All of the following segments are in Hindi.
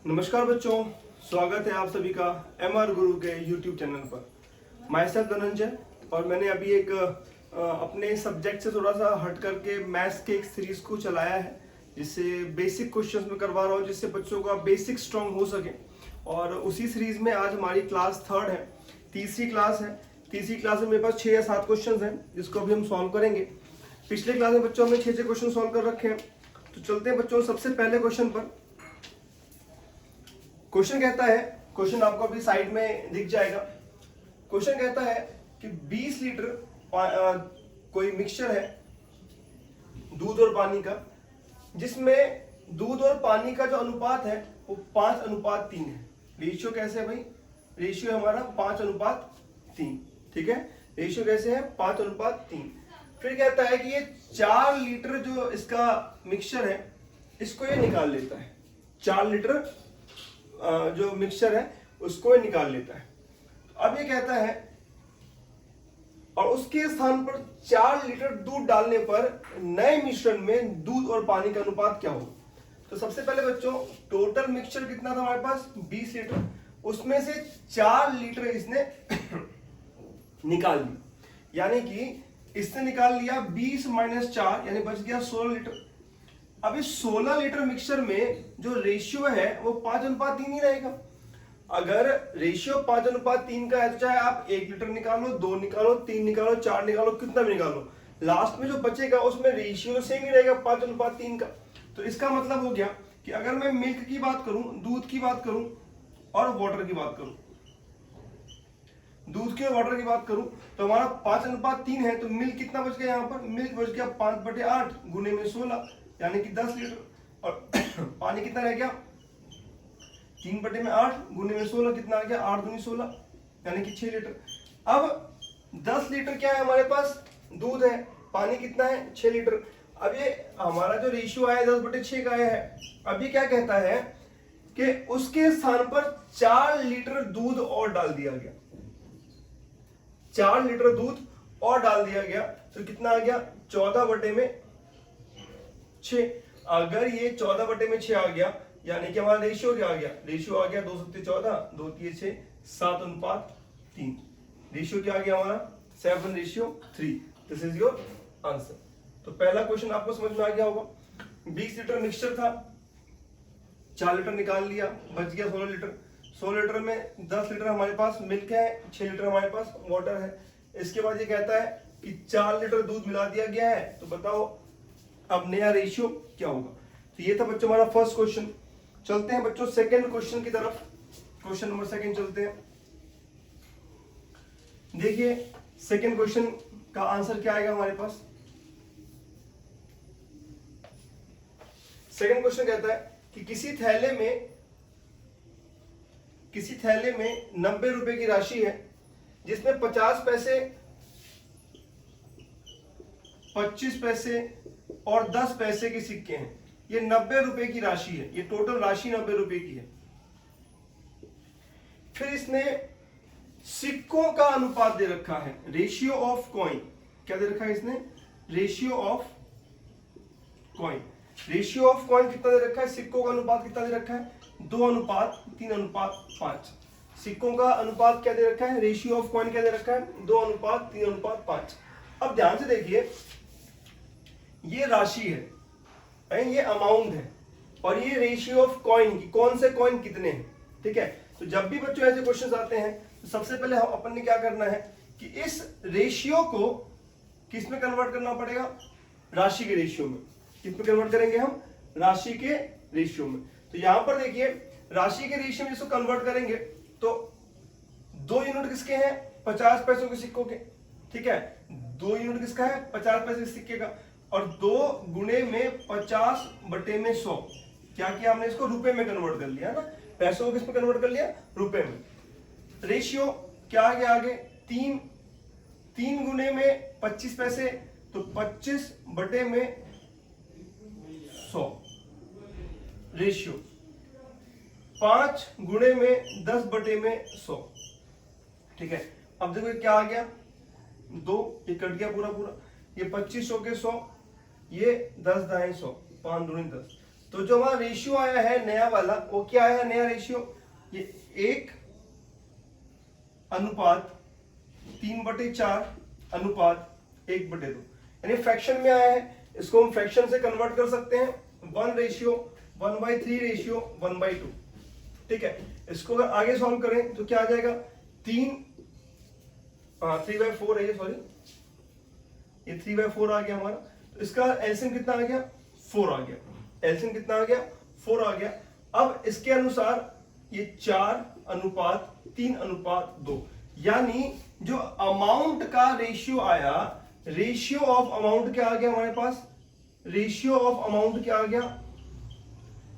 नमस्कार बच्चों, स्वागत है आप सभी का MR गुरु के YouTube चैनल पर। माय सेल्फ धनंजय, और मैंने अभी एक अपने सब्जेक्ट से थोड़ा सा हट करके मैथ्स के एक सीरीज को चलाया है, जिससे बेसिक क्वेश्चंस में करवा रहा हूँ, जिससे बच्चों का बेसिक स्ट्रांग हो सके। और उसी सीरीज में आज हमारी क्लास थर्ड है, तीसरी क्लास है। तीसरी क्लास में मेरे पास 6 या 7 क्वेश्चन हैं, जिसको अभी हम सॉल्व करेंगे। पिछले क्लास में बच्चों हमने 6 क्वेश्चन सॉल्व कर रखे हैं। तो चलते हैं बच्चों सबसे पहले क्वेश्चन पर। क्वेश्चन कहता है, क्वेश्चन आपको अभी साइड में दिख जाएगा। क्वेश्चन कहता है कि 20 लीटर कोई मिक्सचर है दूध और पानी का, जिसमें दूध और पानी का जो अनुपात है वो 5:3 है। रेशियो कैसे है भाई? रेशियो है हमारा 5:3। ठीक है, रेशियो कैसे है? 5:3। फिर कहता है कि ये 4 लीटर जो इसका मिक्सचर है, इसको ये निकाल लेता है। 4 लीटर जो मिक्सचर है उसको ये निकाल लेता है। अब ये कहता है, और उसके स्थान पर 4 लीटर दूध डालने पर नए मिश्रण में दूध और पानी का अनुपात क्या होगा? तो सबसे पहले बच्चों, टोटल मिक्सचर कितना था हमारे पास? 20 लीटर। उसमें से 4 लीटर इसने निकाल लिया, यानी कि इसने निकाल लिया 20 - 4, यानी बच गया 16 लीटर। अब इस 16 लीटर मिक्सचर में जो रेशियो है वो 5:3 ही रहेगा। अगर रेशियो 5:3 का है तो चाहे आप 1 लीटर निकालो, 2 निकालो, 3 निकालो, 4 निकालो, कितना भी निकालो, लास्ट में जो बचेगा उसमें रेशियो सेम ही रहेगा 5:3 का। तो इसका मतलब हो गया कि अगर मैं मिल्क की बात करूं, दूध की बात करूं और वाटर की बात करूं, दूध के वाटर की बात करूं, तो हमारा 5:3 है। तो मिल्क कितना बच गया? यहाँ पर मिल्क बच गया 5/8 गुने में 16, यानी कि 10 लीटर। और पानी कितना रह गया? 3/8 गुने में 16, कितना आ गया? 8 दूनी 16, यानी कि 6 लीटर। अब 10 लीटर क्या है हमारे पास? दूध है। पानी कितना है? 6 लीटर। अब ये हमारा जो रेशियो आया 10/6 का आया है। अब ये क्या कहता है कि उसके स्थान पर 4 लीटर दूध और डाल दिया गया। 4 लीटर दूध और डाल दिया गया, तो कितना आ गया? 14/6। अगर ये 14/6 आ गया, यानी कि हमारा रेशियो क्या आ गया? रेशियो आ गया 2 × 14, 2 × 6, 7:3। रेशियो क्या आ गया हमारा? 7:3। This is your answer. तो पहला क्वेश्चन आपको समझ में आ गया होगा। 20 लीटर मिक्सचर था, 4 लीटर निकाल लिया, बच गया 16 लीटर। 16 लीटर में 10 लीटर हमारे पास मिल्क है, 6 लीटर हमारे पास वाटर है। इसके बाद ये कहता है कि 4 लीटर दूध मिला दिया गया है, तो बताओ अब नया रेशियो क्या होगा? तो ये था बच्चों हमारा फर्स्ट क्वेश्चन। चलते हैं बच्चों सेकंड क्वेश्चन की तरफ। क्वेश्चन नंबर 2 चलते हैं। देखिए सेकंड क्वेश्चन का आंसर क्या आएगा हमारे पास। सेकंड क्वेश्चन कहता है कि किसी थैले में 90 रुपए की राशि है, जिसमें 50 पैसे, 25 पैसे और 10 पैसे के सिक्के हैं। ये 90 रुपए की राशि है, ये टोटल राशि 90 रुपए की है। फिर इसने सिक्कों का अनुपात दे रखा है, रेशियो ऑफ कॉइन। क्या दे रखा है इसने? Ratio of coin. Ratio of coin कितना दे रखा है? सिक्कों का अनुपात कितना दे रखा है? 2:3:5। सिक्कों का अनुपात क्या दे रखा है? रेशियो ऑफ कॉइन क्या दे रखा है? 2:3:5। अब ध्यान से देखिए, ये राशि है, ये अमाउंट है, और ये रेशियो ऑफ कॉइन की, कौन से कॉइन कितने हैं। ठीक है, तो जब भी बच्चों ऐसे क्वेश्चंस आते हैं तो सबसे पहले हम अपन ने क्या करना है कि इस रेशियो को किस में कन्वर्ट करना पड़ेगा? राशि के रेशियो में। किस में कन्वर्ट करेंगे हम? राशि के रेशियो में। तो यहां पर देखिए, राशि के रेशियो में इसको कन्वर्ट करेंगे तो 2 यूनिट किसके हैं? 50 पैसों के सिक्कों के। ठीक है, 2 यूनिट किसका है? 50 पैसे के सिक्के का। और 2 गुणे में 50/100। क्या किया हमने? इसको रुपए में कन्वर्ट कर लिया ना, पैसों को किस में कन्वर्ट कर लिया? रुपए में। रेशियो क्या आ गया आगे? 3 गुणे में 25 पैसे, तो 25/100 रेशियो। 5 गुणे में 10/100। ठीक है, अब देखो क्या आ गया? 2, ये कट गया पूरा पूरा। ये 2500 के 100, ये 10 दाएं 100, 5 दूनी 10, तो जो हमारा रेशियो आया है नया वाला, वो क्या आया है नया रेशियो, ये 1/4/1/2, यानी फ्रैक्शन में आया है। इसको हम फ्रैक्शन से कन्वर्ट कर सकते हैं, 1:1/3/1/2। ठीक है, इसको अगर आगे सॉल्व करें तो क्या आ जाएगा, 3/4 है ये, सॉरी ये 3/4 आ गया हमारा। तो इसका एलसीएम कितना आ गया, 4 आ गया। एलसीएम कितना आ गया, 4 आ गया। अब इसके अनुसार ये 4:3:2, यानी जो अमाउंट का रेशियो आया, रेशियो ऑफ अमाउंट क्या आ गया हमारे पास, रेशियो ऑफ अमाउंट क्या आ गया,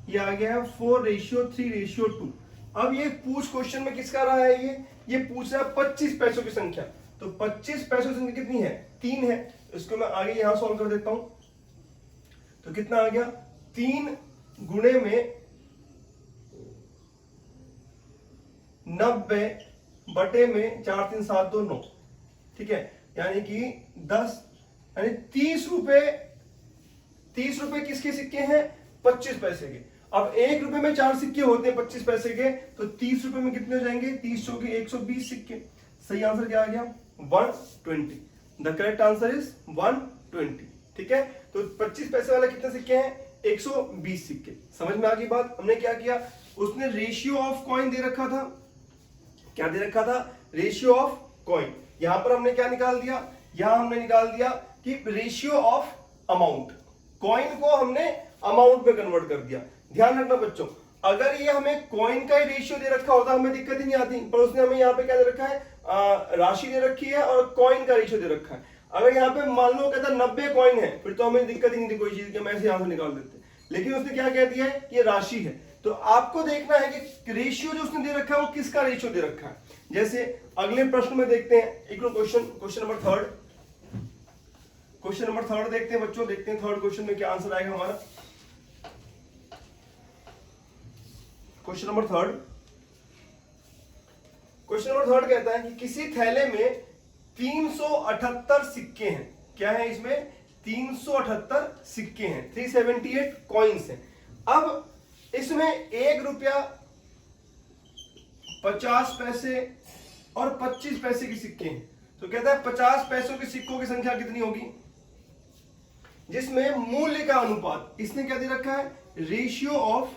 ये आ गया है 4:3:2। अब ये पूछ क्वेश्चन में किसका रहा है, ये पूछ रहा है 25 पैसों की संख्या। तो 25 पैसों की संख्या कितनी है, 3 है। इसको मैं आगे यहां सॉल्व कर देता हूं। तो कितना आ गया, 3 गुणे में 90 में 4 3 7 2 9। ठीक है, यानी कि 10, यानी 30 रुपए। 30 रुपए किसके सिक्के हैं, 25 पैसे के। अब 1 रुपए में 4 सिक्के होते हैं 25 पैसे के, तो 30 रुपए में कितने हो जाएंगे, 30 चौके 120 सिक्के। सही आंसर क्या आ गया, 120। The correct answer is 120। ठीक है, तो 25 पैसे वाला कितने सिक्के हैं, 120 सिक्के। समझ में आ गई बात। हमने क्या किया, उसने रेशियो ऑफ कॉइन दे रखा था, क्या दे रखा था, रेशियो ऑफ कॉइन। यहां पर हमने क्या निकाल दिया, यहां हमने निकाल दिया कि रेशियो ऑफ अमाउंट। कॉइन को हमने अमाउंट में कन्वर्ट कर दिया। ध्यान रखना बच्चों, अगर ये हमें कॉइन का ही रेशियो दे रखा होता हमें दिक्कत ही नहीं आती, पर उसने हमें यहाँ पे क्या दे रखा है, राशि दे रखी है और कॉइन का रेशियो दे रखा है। अगर यहाँ पे मान लो कहता 90 कॉइन है, फिर तो हमें दिक्कत ही नहीं थी कोई चीज की, हम ऐसे यहां से निकाल देते। लेकिन उसने क्या कह दिया है, ये राशि है। तो आपको देखना है कि रेशियो जो उसने दे रखा है वो किसका रेशियो दे रखा है। जैसे अगले प्रश्न में देखते हैं, एक क्वेश्चन नंबर 3 देखते हैं बच्चों, देखते हैं 3rd क्वेश्चन में क्या आंसर आएगा हमारा। क्वेश्चन नंबर 3 कहता है कि किसी थैले में 378 सिक्के हैं। क्या है इसमें, 378 सिक्के हैं, 378 कॉइन्स हैं। अब इसमें 1 रुपया, 50 पैसे और 25 पैसे की सिक्के हैं। तो कहता है 50 पैसों के सिक्कों की संख्या कितनी होगी, जिसमें मूल्य का अनुपात, इसने क्या दे रखा है, रेशियो ऑफ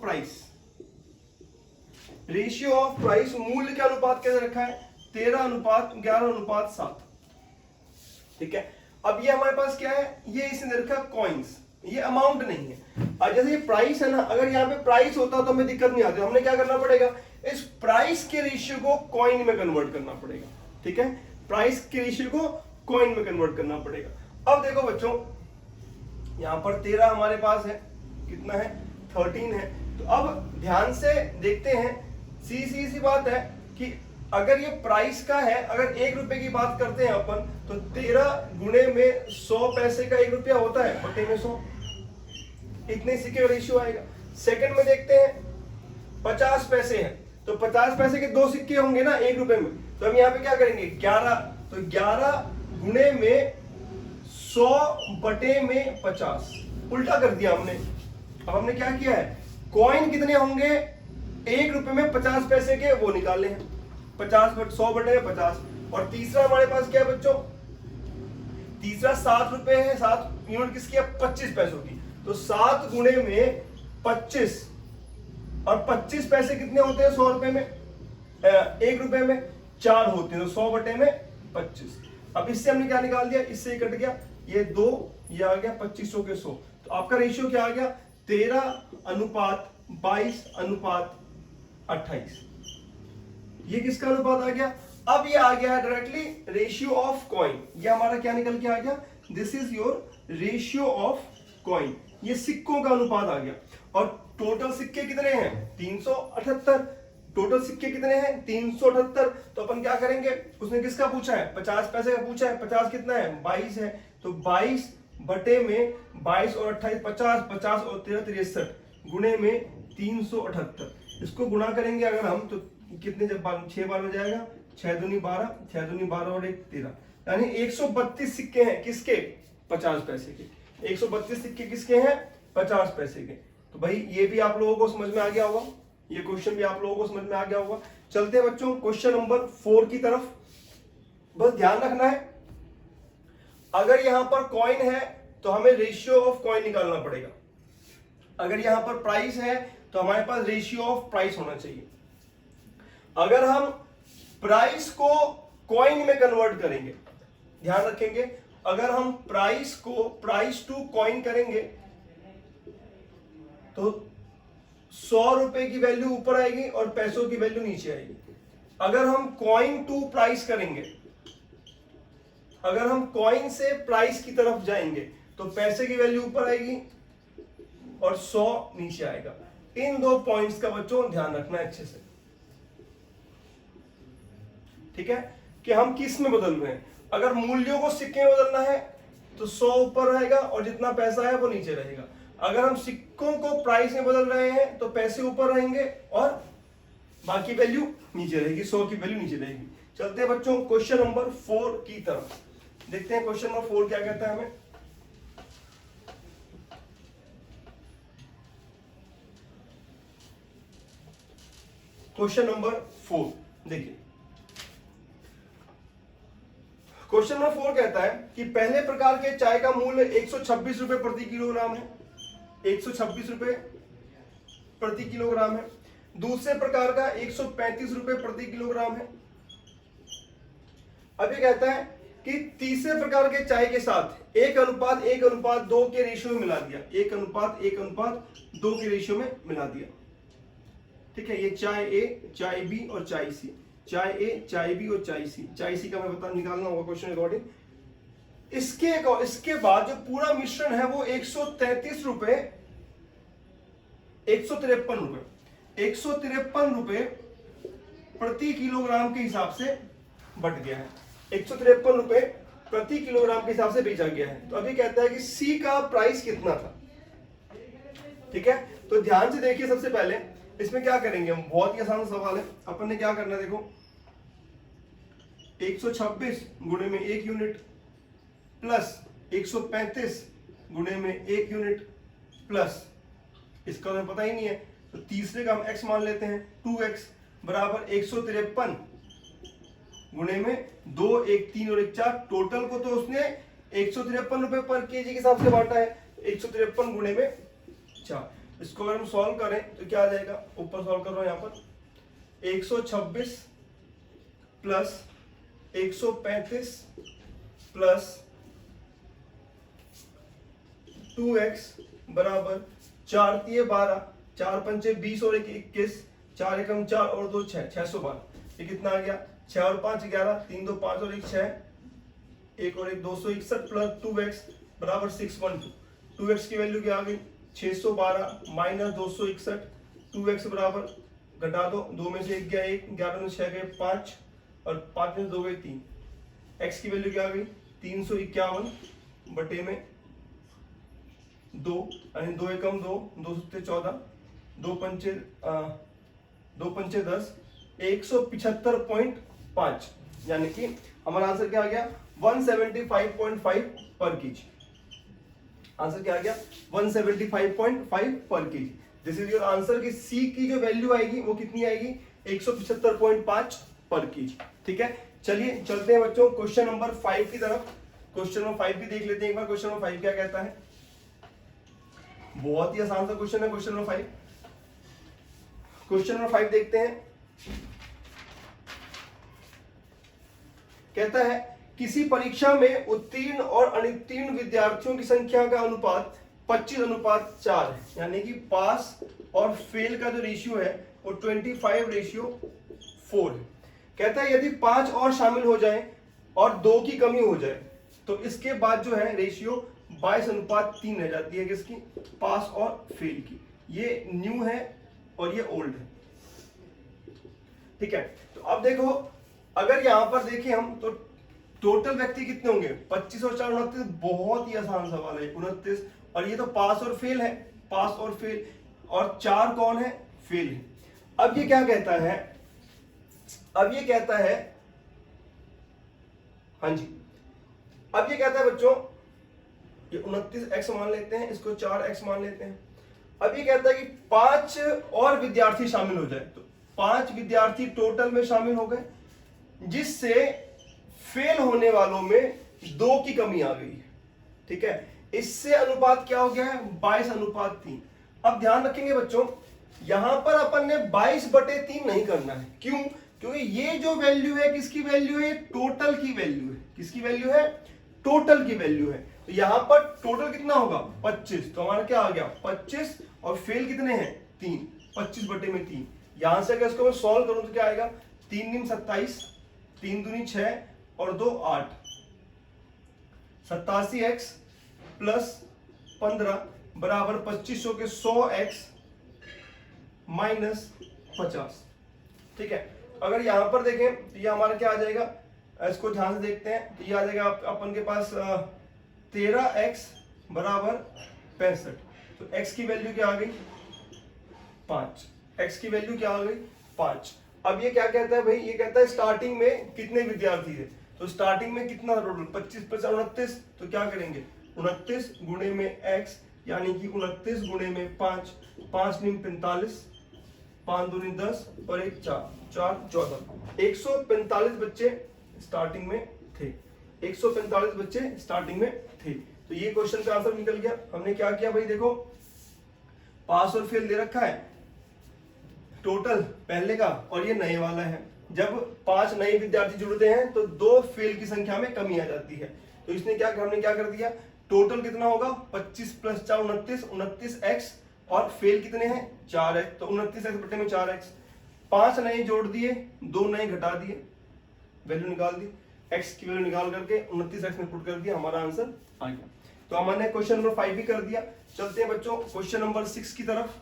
प्राइस। मूल्य का अनुपात कैसे रखा है, 13:11:7। ठीक है, अब ये हमारे पास क्या है, ये इसने रखा कॉइन्स, ये अमाउंट नहीं है। और जैसे ये प्राइस है ना, अगर यहाँ पे प्राइस होता तो हमें दिक्कत नहीं आती। हमने क्या करना पड़ेगा, इस प्राइस के रेशियो को कॉइन में कन्वर्ट करना पड़ेगा। ठीक है, प्राइस के रेशियो को कॉइन में कन्वर्ट करना पड़ेगा। अब देखो बच्चों, यहां पर 13 हमारे पास है, कितना है, 13 है। तो अब ध्यान से देखते हैं, सी बात है कि अगर ये प्राइस का है, अगर 1 रुपए की बात करते हैं अपन, तो 13 गुणे में 100 पैसे का 1 रुपया होता है, बटे में 100, इतने सिक्के का रेशियो आएगा। सेकंड में देखते हैं, 50 पैसे हैं, तो 50 पैसे के 2 सिक्के होंगे ना 1 रुपए में। तो हम यहाँ पे क्या करेंगे, 11, तो 11 गुणे में 100 बटे में 50, उल्टा कर दिया हमने। अब हमने क्या किया है, कॉइन कितने होंगे 1 रुपए में 50 पैसे के, वो निकाले हैं, 100 बटे में 50। और तीसरा हमारे पास क्या है बच्चों, तीसरा 7 रुपए है, 7 यूनिट किसकी है, 25 पैसों की। तो 7 गुणे में 25, और 25 पैसे कितने होते हैं 100 रुपए में, 1 रुपए में 4 होते हैं, तो 100 बटे में 25। अब इससे हमने क्या निकाल दिया, इससे कट गया, ये 2, ये आ गया 2500 के 100। तो आपका रेशियो क्या आ गया, 13:22:28। ये किसका अनुपात आ गया। अब ये आ गया है डायरेक्टली रेशियो ऑफ कॉइन। ये हमारा क्या निकल के आ गया, this is your ratio of coin. ये सिक्कों का अनुपात आ गया। और टोटल सिक्के कितने हैं, 378। टोटल सिक्के कितने हैं, 378। तो अपन क्या करेंगे, उसने किसका पूछा है, 50 पैसे का पूछा है। 50 कितना है, 22 है। तो 22 बटे में 22 और 28, 50, 50 और 13, 63 गुणे में 378। इसको गुणा करेंगे अगर हम, तो कितने, जब 6 बार में जाएगा, 6 दूनी 12, 6 दूनी 12 और 1 13, यानी 132 सिक्के हैं किसके, 50 पैसे के। 132 सिक्के किसके हैं? 50 पैसे के। तो भाई ये भी आप लोगों को समझ में आ गया होगा, ये क्वेश्चन भी आप लोगों को समझ में आ गया होगा। चलते हैं बच्चों क्वेश्चन नंबर 4 की तरफ। बस ध्यान रखना है, अगर यहां पर कॉइन है तो हमें रेशियो ऑफ कॉइन निकालना पड़ेगा। अगर यहां पर प्राइस है तो हमारे पास रेशियो ऑफ प्राइस होना चाहिए। अगर हम प्राइस को कॉइन में कन्वर्ट करेंगे, ध्यान रखेंगे, अगर हम प्राइस को प्राइस टू कॉइन करेंगे तो 100 रुपए की वैल्यू ऊपर आएगी और पैसों की वैल्यू नीचे आएगी। अगर हम कॉइन टू प्राइस करेंगे, अगर हम कॉइन से प्राइस की तरफ जाएंगे तो पैसे की वैल्यू ऊपर आएगी और 100 नीचे आएगा। इन दो पॉइंट्स का बच्चों ध्यान रखना है अच्छे से, ठीक है, कि हम किस में बदल रहे हैं। अगर मूल्यों को सिक्के में बदलना है तो 100 ऊपर रहेगा और जितना पैसा है वो नीचे रहेगा। अगर हम सिक्कों को प्राइस में बदल रहे हैं तो पैसे ऊपर रहेंगे और बाकी वैल्यू नीचे रहेगी, 100 की वैल्यू नीचे रहेगी। चलते हैं बच्चों क्वेश्चन नंबर 4 की तरफ, देखते हैं क्वेश्चन नंबर 4 क्या कहता है हमें। क्वेश्चन नंबर 4 देखिए, क्वेश्चन नंबर 4 कहता है कि पहले प्रकार के चाय का मूल्य 126 रुपए प्रति किलोग्राम है, 126 रुपए प्रति किलोग्राम है। दूसरे प्रकार का 135 रुपए प्रति किलोग्राम है। अब ये कहता है कि तीसरे प्रकार के चाय के साथ 1:1:2 के रेशियो में मिला दिया, 1:1:2 के रेशियो में मिला दिया, ठीक है। ये चाय ए, चाय बी और चाय सी, चाय ए, चाय बी और चाय सी। चाय सी का मैं बता निकालना होगा क्वेश्चन अकॉर्डिंग। इसके बाद जो पूरा मिश्रण है वो 133 रुपए 153 रुपए 153 रुपए प्रति किलोग्राम के हिसाब से बढ़ गया है। 153 रुपए प्रति किलोग्राम के हिसाब से बेचा गया है। तो अभी कहता है कि सी का प्राइस कितना था, ठीक है। तो ध्यान से देखिए, सबसे पहले इसमें क्या करेंगे हम, बहुत ही आसान सवाल है। अपन ने क्या करना है, देखो 126 गुणे में 1 यूनिट प्लस 135 गुणे में 1 यूनिट प्लस, इसका हमें पता ही नहीं है तो तीसरे का हम x मान लेते हैं, 2x बराबर 153 गुणे में 2, 1 3 और 1 4। टोटल को तो उसने 153 रुपए पर केजी के हिसाब से बांटा है, 153 गुणे में 4। इसको अगर हम सॉल्व करें तो क्या आ जाएगा, ऊपर सॉल्व कर रहा हूं यहां पर 126 प्लस 135 प्लस 2x बराबर 4 3 12, 4 5 20 और 1 21, 4 एकम 4 और 2 6, 612। ये कितना आ गया, 6 और 5 11, 3 2 5 और 1 6, 1 और 1 261 प्लस 2x बराबर 612। 2x की वैल्यू क्या आ गई, 612 माइनस 261। 2x बराबर घटा दो, 2 में से 1 गया 1, 11 में 6 गए 5 और 5 में 2 गए 3। x की वैल्यू क्या आ गई, 351 बटे में 2, यानी 2 एकम 2, 2 सत्ते 14, 2 पंचे 10, 175.5, यानी कि हमारा आंसर क्या आ गया 175.5 पर केजी। आंसर क्या आ गया 175.5 पर KG. This is your answer कि सी की जो वैल्यू आएगी वो कितनी आएगी 175.5 पर केजी, ठीक है। चलिए चलते हैं बच्चों क्वेश्चन नंबर 5 की तरफ। क्वेश्चन नंबर 5 भी देख लेते हैं एक बार। क्वेश्चन नंबर 5 क्या कहता है, बहुत ही आसान सा क्वेश्चन है क्वेश्चन नंबर 5। क्वेश्चन नंबर 5 देखते हैं। कहता है किसी परीक्षा में उत्तीर्ण और अनुत्तीर्ण विद्यार्थियों की संख्या का अनुपात 25:4 है, यानी कि पास और फेल का जो रेशियो है वो 25:4 है। कहता है यदि 5 और शामिल हो जाएं और 2 की कमी हो जाए तो इसके बाद जो है रेशियो 22:3 रह जाती है, किसकी, पास और फेल की। ये न्यू है और ये ओल्ड है, ठीक है। तो अब देखो, अगर यहां पर देखें हम तो टोटल व्यक्ति कितने होंगे 25 और 4 29। बहुत ही आसान सवाल है 29, और ये तो पास और फेल है, पास और फेल, और 4 कौन है, फेल है। अब ये क्या कहता है, अब ये कहता है, हाँ जी, अब ये कहता है बच्चों ये 29x मान लेते हैं, इसको 4x मान लेते हैं। अब ये कहता है कि 5 और विद्यार्थी शामिल हो जाए, तो 5 विद्यार्थी टोटल में शामिल हो गए, जिससे फेल होने वालों में 2 की कमी आ गई है। ठीक है, इससे अनुपात क्या हो गया है, 22:3। अब ध्यान रखेंगे बच्चों, यहां पर अपन ने 22/3 नहीं करना है। क्यों? क्योंकि ये जो वैल्यू है किसकी वैल्यू है, टोटल की वैल्यू है। किसकी वैल्यू है, टोटल की वैल्यू है। तो यहां पर टोटल कितना होगा, 25। तो हमारा क्या आ गया 25, और फेल कितने हैं 3, 25/3। यहां से अगर इसको मैं सॉल्व करूं तो क्या आएगा, 3 दूनी 27, 3 दूनी 6 और 2 8, 87x प्लस 15 बराबर 2500 के 100x माइनस 50। ठीक है, अगर यहां पर देखें तो ये हमारा क्या आ जाएगा, इसको ध्यान से देखते हैं तो ये आ जाएगा अपन के पास 13x बराबर 65। तो x की वैल्यू क्या आ गई 5, x की वैल्यू क्या आ गई 5। अब ये क्या कहता है भाई, ये कहता है स्टार्टिंग में कितने विद्यार्थी थे, तो स्टार्टिंग में कितना टोटल 25 + 29, तो क्या करेंगे 29 गुणे में x, यानी कि 29 गुणे में 5, 5 × 45, 5 दूनी 10 और 1 4, 4 14, 145 बच्चे स्टार्टिंग में थे। 145 बच्चे स्टार्टिंग में थे। तो ये क्वेश्चन का आंसर निकल गया। हमने क्या किया भाई, देखो पास और फेल दे रखा है टोटल पहले का, और ये नए वाला है। जब 5 नए विद्यार्थी जुड़ते हैं तो 2 फेल की संख्या में कमी आ जाती है। तो इसने क्या, हमने क्या कर दिया, टोटल कितना होगा 25 + 4 29, 29x, और फेल कितने हैं 4x, तो 29x में 4x। 5 नए जोड़ दिए, 2 नए घटा दिए, वैल्यू निकाल दी, x की वैल्यू निकाल करके 29x में पुट कर दिया, हमारा आंसर आ गया। तो हमने क्वेश्चन नंबर 5 भी कर दिया। चलते हैं बच्चों क्वेश्चन नंबर 6 की तरफ।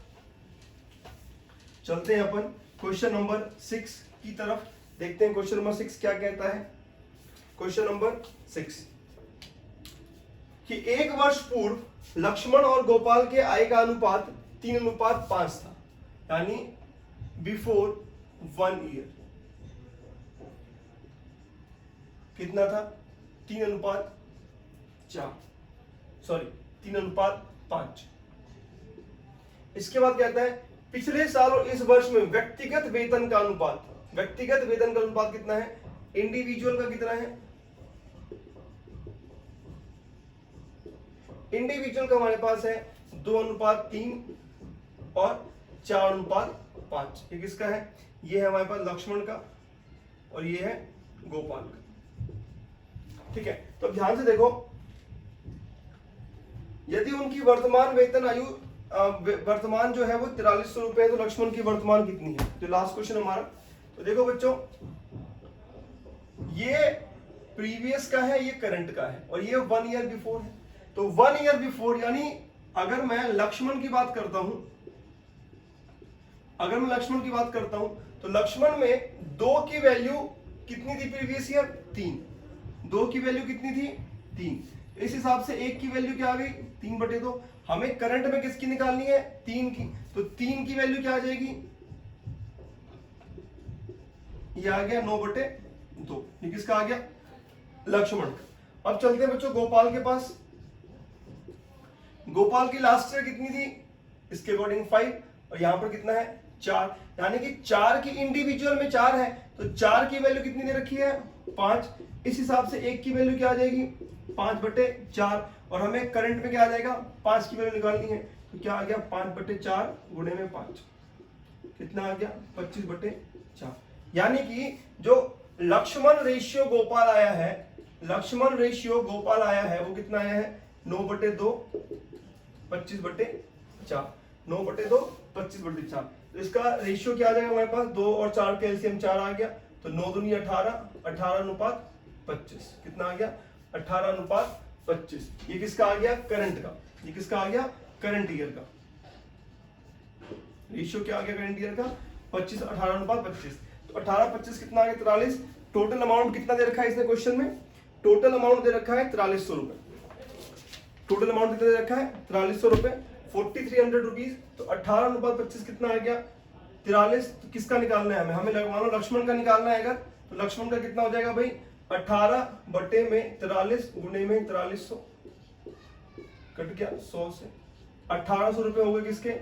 चलते हैं अपन क्वेश्चन नंबर 6 की तरफ, देखते हैं क्वेश्चन नंबर 6 क्या कहता है। क्वेश्चन नंबर 6 कि 1 वर्ष पूर्व लक्ष्मण और गोपाल के आय का अनुपात 3:5 था, यानी बिफोर 1 ईयर कितना था 3:4, सॉरी 3:5। इसके बाद कहता है पिछले साल और इस वर्ष में व्यक्तिगत वेतन का अनुपात, व्यक्तिगत वेतन का अनुपात कितना है, इंडिविजुअल का कितना है, इंडिविजुअल का हमारे पास है 2:3 और 4:5। ये किसका है, ये है हमारे पास लक्ष्मण का और ये है गोपाल का। ठीक है, तो ध्यान से देखो, यदि उनकी वर्तमान वेतन आयु वर्तमान जो है वो 4300 रुपए है, तो लक्ष्मण की वर्तमान कितनी है, तो लास्ट क्वेश्चन हमारा। तो देखो बच्चों, ये प्रीवियस का है, ये करंट का है, और ये 1 ईयर बिफोर है। तो 1 ईयर बिफोर, यानी अगर मैं लक्ष्मण की बात करता हूं, अगर मैं लक्ष्मण की बात करता हूं तो लक्ष्मण में 2 की वैल्यू कितनी थी प्रीवियस ईयर 3, 2 की वैल्यू कितनी थी 3। इस हिसाब से 1 की वैल्यू क्या आ गई 3/2। हमें करंट में किसकी निकालनी है 3 की, तो 3 की वैल्यू क्या आ जाएगी, ये आ गया 9/2। ये किसका आ गया लक्ष्मण का। अब चलते हैं बच्चों गोपाल के पास। गोपाल की लास्ट ईयर कितनी थी, इसके अकॉर्डिंग 5, और यहां पर कितना है 4, यानी कि 4 की इंडिविजुअल में 4 है, तो 4 की वैल्यू कितनी दे रखी है 5। इस हिसाब से 1 की वैल्यू क्या आ जाएगी 5/4, और हमें करंट में क्या आ जाएगा 5 की वैल्यू निकालनी है, तो क्या आ गया 5/4 गुणे में 5, कितना आ गया 25/4। यानी कि जो लक्ष्मण रेशियो गोपाल आया है, लक्ष्मण रेशियो गोपाल आया है वो कितना आया है 9/2 25/4, 9/2 25/4। तो इसका रेशियो क्या आ जाएगा हमारे पास, 2 और 4 का एलसीएम 4 आ गया, तो 9 दूनी 18, 18:25, कितना आ गया 18:25। ये किसका आ गया करंट का, ये किसका आ गया करंट ईयर का। रेशियो क्या आ गया करंट ईयर का 25, 18:25। तो 18-25 कितना आ गया 43। टोटल अमाउंट कितना दे रखा है इसने क्वेश्चन में, टोटल अमाउंट दे रखा है 4300 रुपए। टोटल अमाउंट कितना दे रखा है 4300 रुपए, 4300 रुपीज। तो 18:25 कितना आ गया 43। तो किसका निकालना है हमें मान लो लक्ष्मण का निकालना है अगर, तो लक्ष्मण का कितना हो जाएगा भाई 18/43 गुणे में 4300, कट गया 100 से 1800 रुपए हो गए किसके,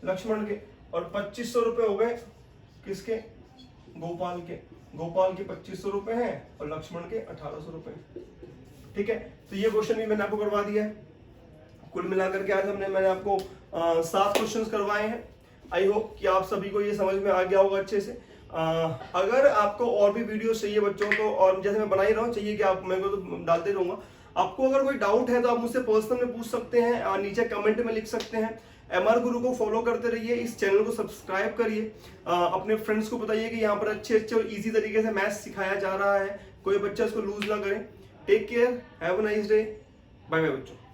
लक्ष्मण के, और 2500 रुपए हो गए किसके, गोपाल के। गोपाल के 2500 रुपए हैं और लक्ष्मण के 1800 रुपए। ठीक है, तो ये क्वेश्चन भी मैंने आपको करवा दिया है। कुल मिलाकर के आज मैंने आपको 7 क्वेश्चंस करवाए हैं। आई होप कि आप सभी को ये समझ में आ गया होगा अच्छे से। अगर आपको और भी वीडियो चाहिए बच्चों तो, और जैसे मैं बना ही रहा हूँ, चाहिए कि आप, मैं को तो डालते रहूंगा। आपको अगर कोई डाउट है तो आप मुझसे पर्सनल में पूछ सकते हैं, नीचे कमेंट में लिख सकते हैं। MR गुरु को फॉलो करते रहिए, इस चैनल को सब्सक्राइब करिए, अपने फ्रेंड्स को बताइए कि यहाँ पर अच्छे और इजी तरीके से मैथ्स सिखाया जा रहा है, कोई बच्चा इसको लूज ना करे। Take care, have a nice day, bye bye बच्चों।